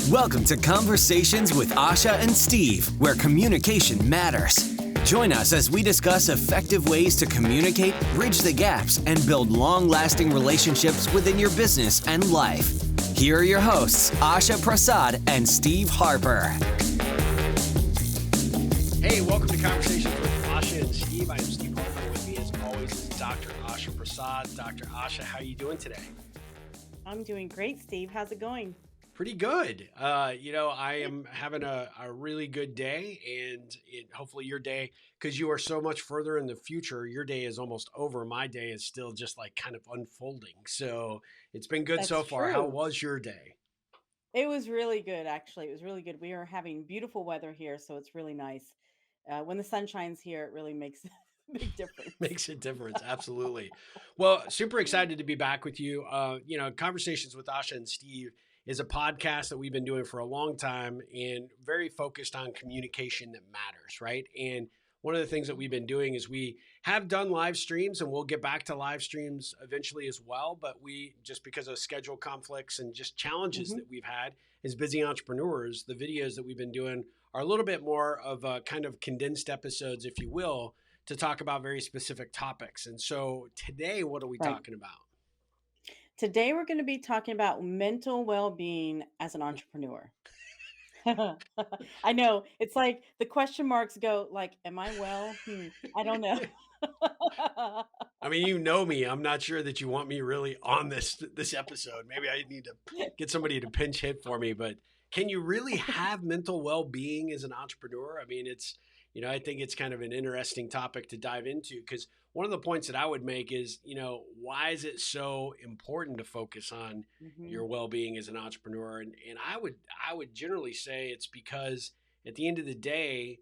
Welcome to Conversations with Asha and Steve, where communication matters. Join us as we discuss effective ways to communicate, bridge the gaps, and build long-lasting relationships within your business and life. Here are your hosts, Asha Prasad and Steve Harper. Hey, welcome to Conversations with Asha and Steve. I am Steve Harper. With me, as always, is Dr. Asha Prasad. Dr. Asha, how are you doing today? I'm doing great, Steve. How's it going? Pretty good. I am having a really good day, and hopefully your day, because you are so much further in the future, your day is almost over. My day is still just like kind of unfolding. So it's been good That's so far. How true. was your day? It was really good, actually. It was really good. We are having beautiful weather here, so it's really nice. When the sun shines here, it really makes a big difference. Makes a difference. Absolutely. Well, super excited to be back with you. Conversations with Asha and Steve is a podcast that we've been doing for a long time and very focused on communication that matters, right? And one of the things that we've been doing is we have done live streams, and we'll get back to live streams eventually as well. But we, just because of schedule conflicts and just challenges Hmm. that we've had as busy entrepreneurs, the videos that we've been doing are a little bit more of a kind of condensed episodes, if you will, to talk about very specific topics. And so today, what are we Right. talking about? Today, we're going to be talking about mental well-being as an entrepreneur. I know it's like the question marks go like, "Am I well? I don't know." I mean, you know me. I'm not sure that you want me really on this episode. Maybe I need to get somebody to pinch hit for me. But can you really have mental well-being as an entrepreneur? I mean, I think it's kind of an interesting topic to dive into, because one of the points that I would make is, why is it so important to focus on Hmm. your well-being as an entrepreneur? And I would generally say it's because at the end of the day,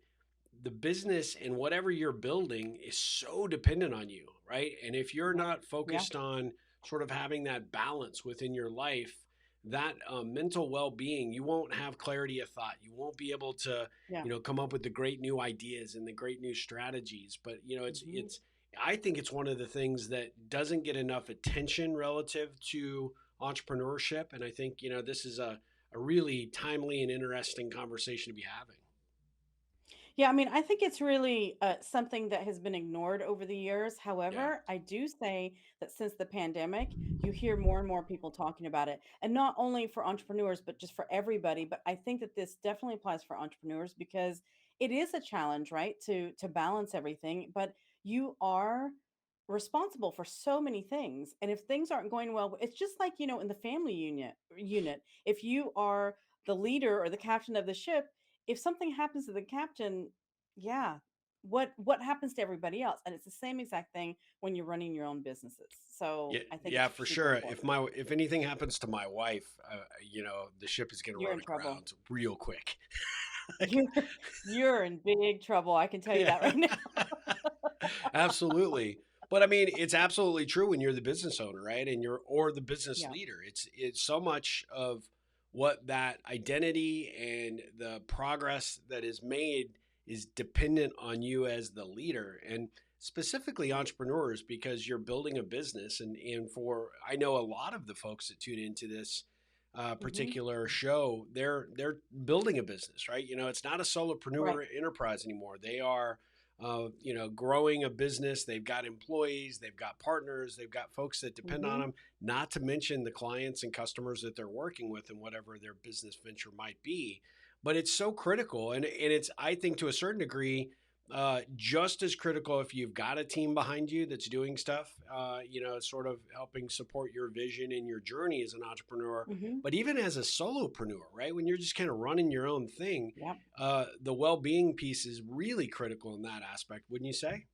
the business and whatever you're building is so dependent on you, right? And if you're Right. not Yeah. focused on sort of having that balance within your life, that mental well-being, you won't have clarity of thought. You won't be able to, Yeah. come up with the great new ideas and the great new strategies. But Hmm. I think it's one of the things that doesn't get enough attention relative to entrepreneurship. And I think this is a really timely and interesting conversation to be having. Yeah, I mean, I think it's really something that has been ignored over the years. Yeah. However, I do say that since the pandemic, you hear more and more people talking about it. And not only for entrepreneurs, but just for everybody. But I think that this definitely applies for entrepreneurs because it is a challenge, right? To balance everything, but you are responsible for so many things. And if things aren't going well, it's just like, in the family unit, if you are the leader or the captain of the ship, if something happens to the captain, yeah, what happens to everybody else? And it's the same exact thing when you're running your own businesses. So Yeah, I think yeah, it's for super sure. If important. my if anything happens to my wife, the ship is going to You're run in trouble. aground real quick. Like, You're you're in big trouble. I can tell you yeah, that right now. absolutely. But I mean, it's absolutely true when you're the business owner, right? And or the business Yeah. leader. It's so much of what that identity and the progress that is made is dependent on you as the leader, and specifically entrepreneurs, because you're building a business. And for, I know a lot of the folks that tune into this Hmm. particular show, they're building a business, right? It's not a Right. solopreneur enterprise anymore. They are growing a business. They've got employees, they've got partners, they've got folks that depend on Hmm. them, not to mention the clients and customers that they're working with and whatever their business venture might be. But it's so critical. And it's, I think, to a certain degree, just as critical if you've got a team behind you that's doing stuff, sort of helping support your vision and your journey as an entrepreneur. Hmm. But even as a solopreneur, right? When you're just kind of running your own thing, Yeah. the well-being piece is really critical in that aspect, wouldn't you say?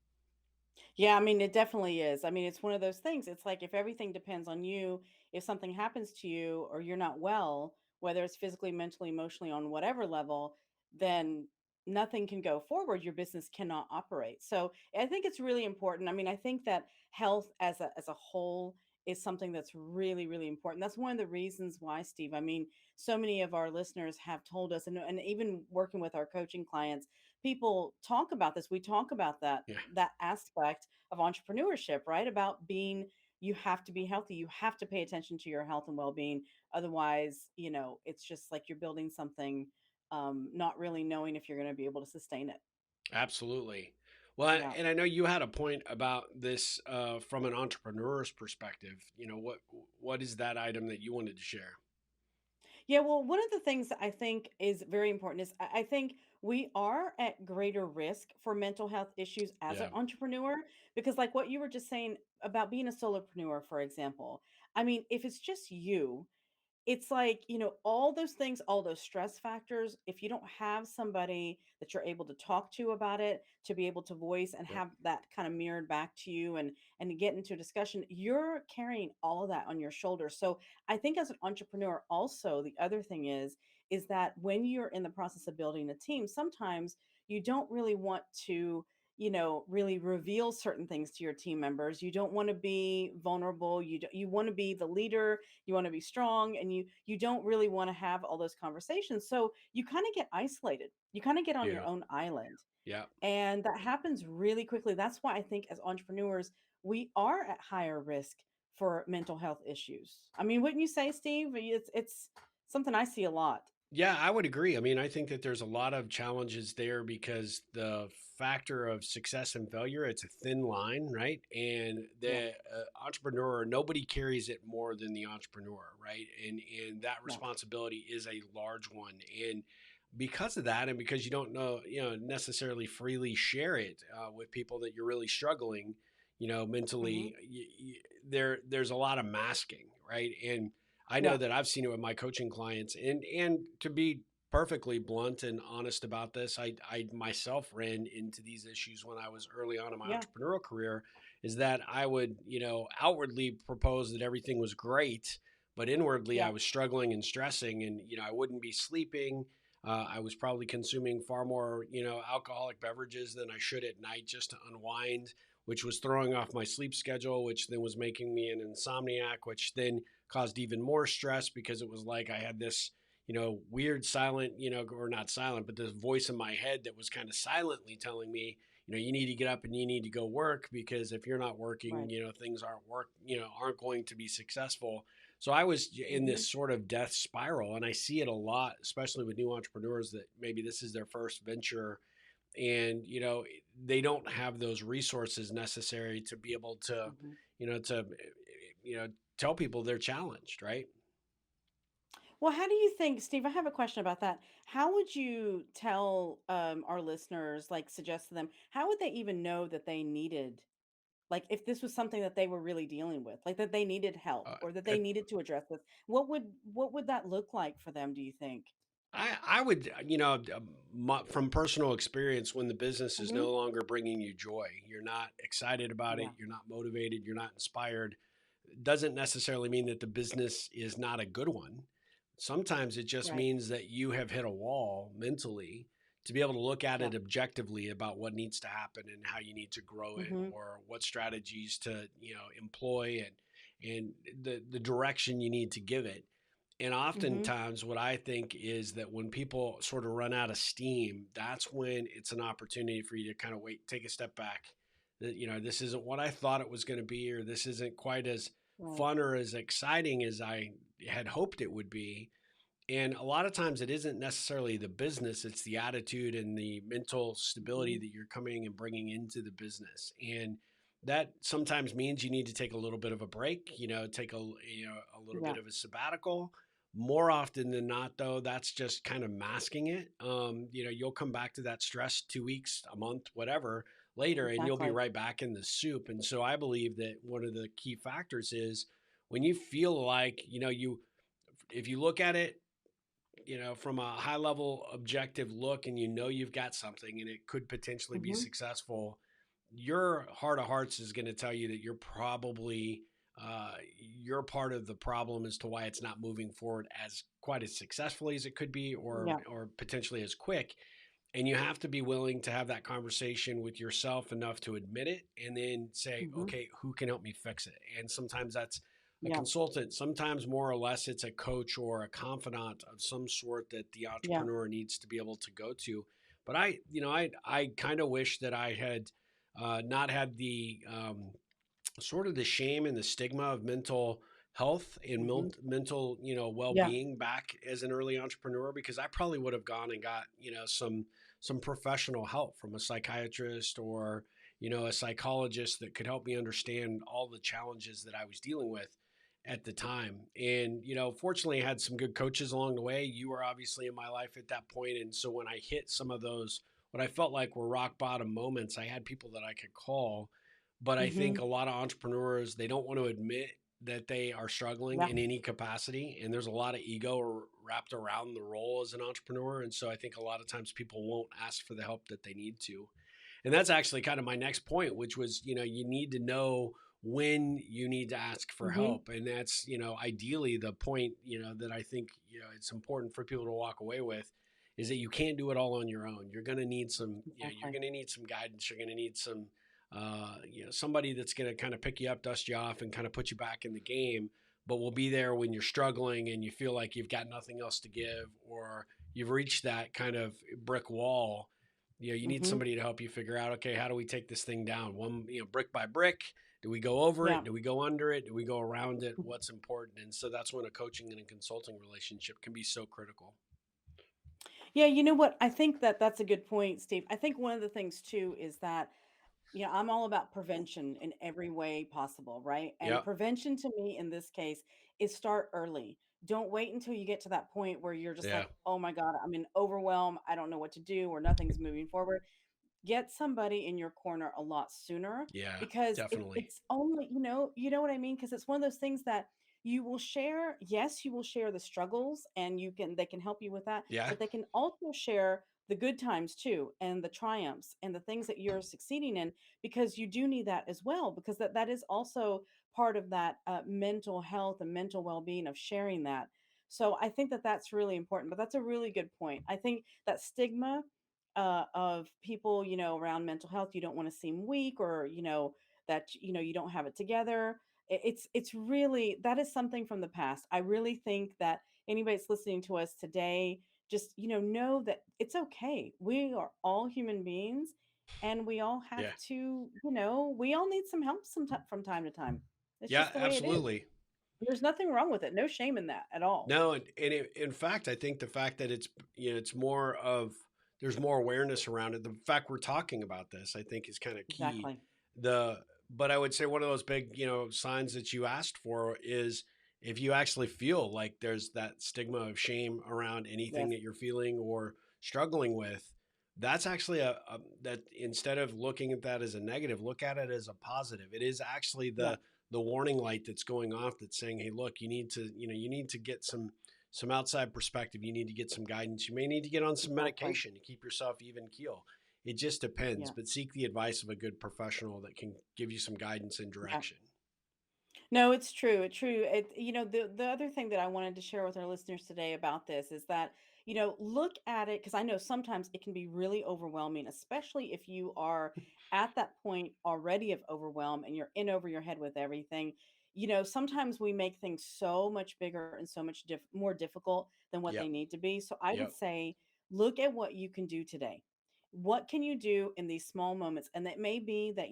Yeah, I mean, it definitely is. I mean, it's one of those things. It's like if everything depends on you, if something happens to you or you're not well, whether it's physically, mentally, emotionally, on whatever level, then nothing can go forward. Your business cannot operate. So I think it's really important. I mean, I think that health as a whole is something that's really, really important. That's one of the reasons why, Steve. I mean, so many of our listeners have told us, and even working with our coaching clients, people talk about this. We talk about Yeah. that aspect of entrepreneurship, right? About being, you have to be healthy. You have to pay attention to your health and well-being. Otherwise, it's just like you're building something, not really knowing if you're going to be able to sustain it. Absolutely. Well, Yeah. and I know you had a point about this from an entrepreneur's perspective. What is that item that you wanted to share? Yeah, well, one of the things that I think is very important is I think we are at greater risk for mental health issues as an Yeah. entrepreneur because, like what you were just saying about being a solopreneur, for example, I mean, if it's just you, it's like, all those things, all those stress factors, if you don't have somebody that you're able to talk to about it, to be able to voice and Yep. have that kind of mirrored back to you and to get into a discussion, you're carrying all of that on your shoulders. So I think as an entrepreneur, also the other thing is that when you're in the process of building a team, sometimes you don't really want to really reveal certain things to your team members. You don't want to be vulnerable. You want to be the leader, you want to be strong, and you don't really want to have all those conversations, so you kind of get isolated, you kind of get on your You. own island, Yeah. and that happens really quickly. That's why I think as entrepreneurs we are at higher risk for mental health issues. I mean, wouldn't you say, Steve? It's something I see a lot. Yeah, I would agree. I mean, I think that there's a lot of challenges there because the factor of success and failure, it's a thin line, right? And Yeah. the entrepreneur, nobody carries it more than the entrepreneur, right? And that Yeah. responsibility is a large one. And because of that, and because you don't know, necessarily freely share it with people that you're really struggling, Hmm. mentally, there's a lot of masking, right? And I know Yeah. that I've seen it with my coaching clients, and to be perfectly blunt and honest about this, I myself ran into these issues when I was early on in my Yeah. entrepreneurial career. Is that I would outwardly propose that everything was great, but inwardly I Yeah. was struggling and stressing, and I wouldn't be sleeping. I was probably consuming far more alcoholic beverages than I should at night just to unwind, which was throwing off my sleep schedule, which then was making me an insomniac, which then caused even more stress because it was like I had this, weird silent, or not silent, but this voice in my head that was kind of silently telling me, you need to get up and you need to go work because if you're not working, Right. things aren't going to be successful. So I was in Hmm. this sort of death spiral, and I see it a lot, especially with new entrepreneurs that maybe this is their first venture, and they don't have those resources necessary to be able to, Hmm. to you know tell people they're challenged, right? Well, how do you think, Steve? I have a question about that. How would you tell our listeners, like suggest to them, how would they even know that they needed, like if this was something that they were really dealing with, like that they needed help uh, or that they at, needed to address this? What would that look like for them, do you think? I would, from personal experience, when the business is Hmm. no longer bringing you joy, you're not excited about it, Yeah. you're not motivated, you're not inspired, doesn't necessarily mean that the business is not a good one. Sometimes it just Right. means that you have hit a wall mentally to be able to look at Yeah. it objectively about what needs to happen and how you need to grow it Hmm. or what strategies to, employ and the direction you need to give it. And Hmm. oftentimes, what I think is that when people sort of run out of steam, that's when it's an opportunity for you to kind of wait, take a step back. That this isn't what I thought it was going to be, or this isn't quite as Right. fun or as exciting as I had hoped it would be. And a lot of times, it isn't necessarily the business; it's the attitude and the mental stability Hmm. that you're coming and bringing into the business. And that sometimes means you need to take a little bit of a break, take a little Yeah. bit of a sabbatical. More often than not, though, that's just kind of masking it. You'll come back to that stress 2 weeks, a month, whatever later, and you'll be Exactly. right back in the soup. And so I believe that one of the key factors is when you feel like, if you look at it, from a high level objective look and you've got something and it could potentially be Hmm. successful, your heart of hearts is going to tell you that you're probably you're part of the problem as to why it's not moving forward as quite as successfully as it could be, Yeah. or potentially as quick. And you have to be willing to have that conversation with yourself enough to admit it and then say, Hmm. okay, who can help me fix it? And sometimes that's a Yeah. consultant. Sometimes more or less it's a coach or a confidant of some sort that the Yeah. entrepreneur needs to be able to go to. But I kind of wish that I had not had the sort of the shame and the stigma of mental health and Hmm. mental, Yeah. well-being back as an early entrepreneur, because I probably would have gone and got, some professional help from a psychiatrist or, a psychologist that could help me understand all the challenges that I was dealing with at the time. And, fortunately I had some good coaches along the way. You were obviously in my life at that point. And so when I hit some of those, what I felt like were rock bottom moments, I had people that I could call. But I think Hmm. a lot of entrepreneurs, they don't want to admit that they are struggling Yeah. in any capacity. And there's a lot of ego wrapped around the role as an entrepreneur. And so I think a lot of times people won't ask for the help that they need to. And that's actually kind of my next point, which was, you need to know when you need to ask for Hmm. help. And that's, ideally the point, that I think, it's important for people to walk away with is that you can't do it all on your own. You're going to need some, you're Exactly. going to need some guidance. You're going to need some, somebody that's going to kind of pick you up, dust you off, and kind of put you back in the game. But will be there when you're struggling and you feel like you've got nothing else to give, or you've reached that kind of brick wall. You need Hmm. somebody to help you figure out, okay, how do we take this thing down one, brick by brick? Do we go over Yeah. it? Do we go under it? Do we go around it? What's important? And so that's when a coaching and a consulting relationship can be so critical. Yeah, you know what? I think that that's a good point, Steve. I think one of the things too is that, I'm all about prevention in every way possible, right? And Yep. prevention to me in this case is start early. Don't wait until you get to that point where you're just Yeah. like, oh my God, I'm in overwhelm. I don't know what to do, or nothing's moving forward. Get somebody in your corner a lot sooner, Yeah, because definitely. it's only, you know what I mean, because it's one of those things that you will share. Yes, you will share the struggles, and they can help you with that, Yeah. but they can also share the good times too, and the triumphs and the things that you're succeeding in, because you do need that as well, because that is also part of that mental health and mental well-being of sharing that. So I think that that's really important, but that's a really good point. I think that stigma of people, around mental health, you don't want to seem weak, or, that, you don't have it together. It's really, that is something from the past. I really think that anybody that's listening to us today, just, know that it's okay. We are all human beings, and we all have Yeah. to, we all need some help from time to time. It's Yeah, just the way it is. absolutely. There's nothing wrong with it. No shame in that at all. No, in fact, I think the fact that it's more of, there's more awareness around it. The fact we're talking about this, I think, is kind of key. Exactly. The But I would say one of those big, signs that you asked for is if you actually feel like there's that stigma of shame around anything Yes. that you're feeling or struggling with. That's actually that, instead of looking at that as a negative, look at it as a positive. It is actually Yeah. the warning light that's going off, that's saying, hey, look, you need to get some outside perspective. You need to get some guidance. You may need to get on some Exactly. medication to keep yourself even keel. It just depends, Yeah. but seek the advice of a good professional that can give you some guidance and Yeah. direction. No, it's true. It's true. The other thing that I wanted to share with our listeners today about this is that, look at it, because I know sometimes it can be really overwhelming, especially if you are at that point already of overwhelm and you're in over your head with everything. Sometimes we make things so much bigger and so much more difficult than what they Yep. need to be. So I would Yep. say, look at what you can do today. What can you do in these small moments? And that may be that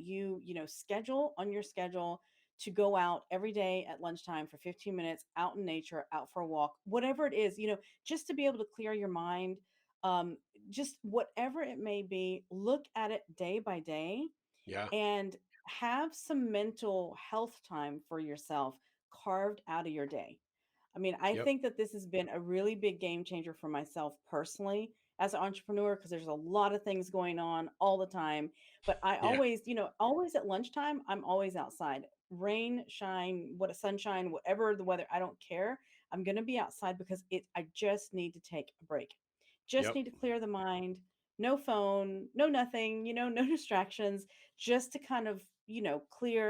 schedule on your schedule to go out every day at lunchtime for 15 minutes out in nature, out for a walk, whatever it is, just to be able to clear your mind. Um, just whatever it may be, look at it day by day, Yeah. and have some mental health time for yourself carved out of your day. I mean, I Yep. think that this has been a really big game changer for myself personally as an entrepreneur, because there's a lot of things going on all the time. But I Yeah. always, always at lunchtime, I'm always outside. Rain, shine, sunshine, whatever the weather, I don't care. I'm going to be outside because I just need to take a break. Just Yep. need to clear the mind. No phone, no nothing, no distractions, just to kind of,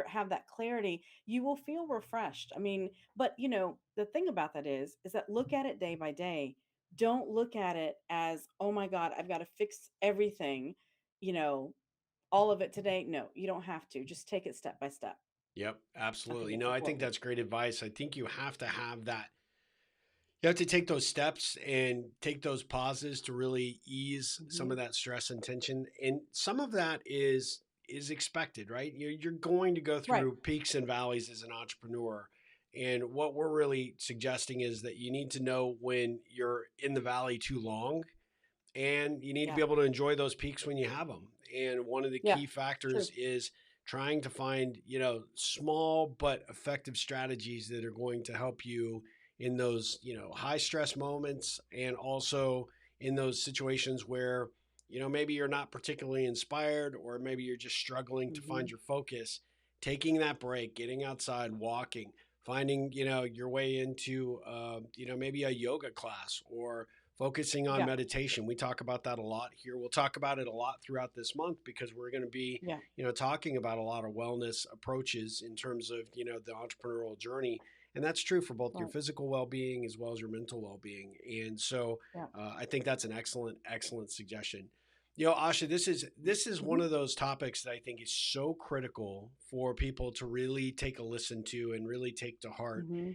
have that clarity. You will feel refreshed. I mean, but the thing about that is that look at it day by day. Don't look at it as, oh my God, I've got to fix everything, you know, all of it today. No, you don't have to. Just take it step by step. Yep. I think Absolutely. it's No, I think important. that's great advice. I think you have to have that. You have to take those steps and take those pauses to really ease some Hmm. of that stress and tension. And some of that is expected, right? You're going to go Right. through peaks and valleys as an entrepreneur. And what we're really suggesting is that you need to know when you're in the valley too long, and you need to Yeah. be able to enjoy those peaks when you have them. And one of the Yeah. key True. factors is trying to find, small but effective strategies that are going to help you in those, high stress moments, and also in those situations where, maybe you're not particularly inspired, or maybe you're just struggling to Hmm. find your focus. Taking that break, getting outside, walking, finding, your way into, maybe a yoga class, or focusing on Yeah. meditation. We talk about that a lot here. We'll talk about it a lot throughout this month, because we're going to be, Yeah. talking about a lot of wellness approaches in terms of, the entrepreneurial journey. And that's true for both your Right. physical well-being as well as your mental well-being. And so Yeah. I think that's an excellent suggestion. Asha, this is one Hmm. of those topics that I think is so critical for people to really take a listen to and really take to heart. Hmm.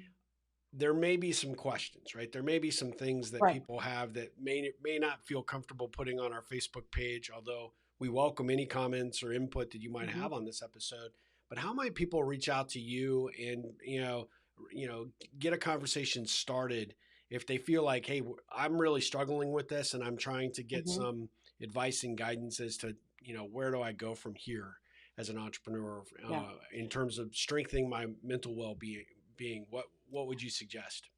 There may be some questions, right? There may be some things that Right. people have that may not feel comfortable putting on our Facebook page, although we welcome any comments or input that you might Hmm. have on this episode. But how might people reach out to you and, get a conversation started if they feel like, hey, I'm really struggling with this and I'm trying to get Hmm. some advice and guidance as to, where do I go from here as an entrepreneur, Yeah. in terms of strengthening my mental well-being? What would you suggest?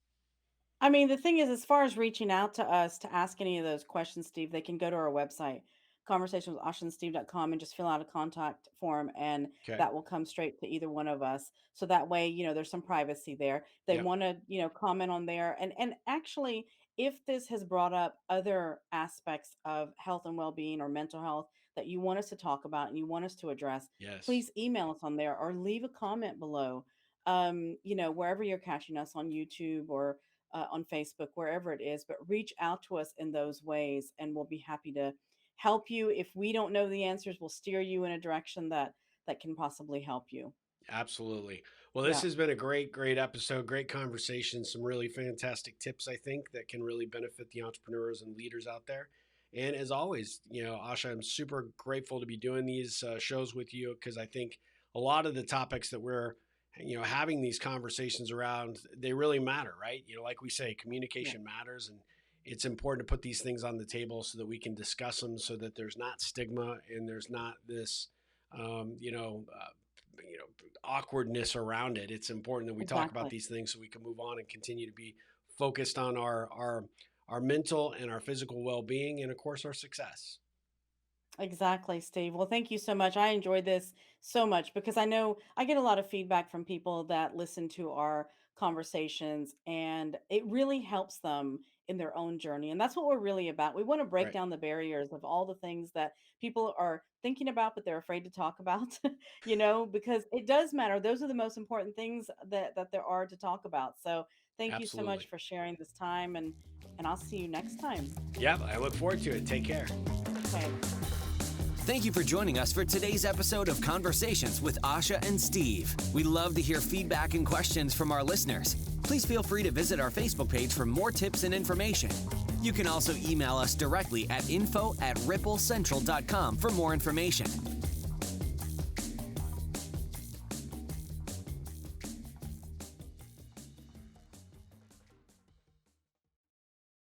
I mean, the thing is, as far as reaching out to us to ask any of those questions, Steve, they can go to our website, conversationswithashaandsteve.com, and just fill out a contact form, and Okay. that will come straight to either one of us. So that way, there's some privacy there. They Yep. want to, comment on there. And actually, if this has brought up other aspects of health and well-being or mental health that you want us to talk about and you want us to address, Yes. please email us on there or leave a comment below. Wherever you're catching us on YouTube or on Facebook, wherever it is, but reach out to us in those ways and we'll be happy to help you. If we don't know the answers, we'll steer you in a direction that can possibly help you. Absolutely. Well, this Yeah. has been a great episode, great conversation, some really fantastic tips, I think, that can really benefit the entrepreneurs and leaders out there. And as always, Asha, I'm super grateful to be doing these shows with you, because I think a lot of the topics that we're, having these conversations around, they really matter, right? Like we say, Yeah. communication matters, and it's important to put these things on the table so that we can discuss them, so that there's not stigma and there's not this, um, you know, uh, you know awkwardness around it. It's important that we talk about Exactly. these things so we can move on and continue to be focused on our mental and our physical well-being, and of course our success. Exactly, Steve. Well, thank you so much. I enjoyed this so much because I know I get a lot of feedback from people that listen to our conversations and it really helps them in their own journey. And that's what we're really about. We want to break Right. down the barriers of all the things that people are thinking about, but they're afraid to talk about, because it does matter. Those are the most important things that there are to talk about. So thank you so much Absolutely. for sharing this time and I'll see you next time. Yeah, I look forward to it. Take care. Okay. Thank you for joining us for today's episode of Conversations with Asha and Steve. We love to hear feedback and questions from our listeners. Please feel free to visit our Facebook page for more tips and information. You can also email us directly at info@ripplecentral.com for more information.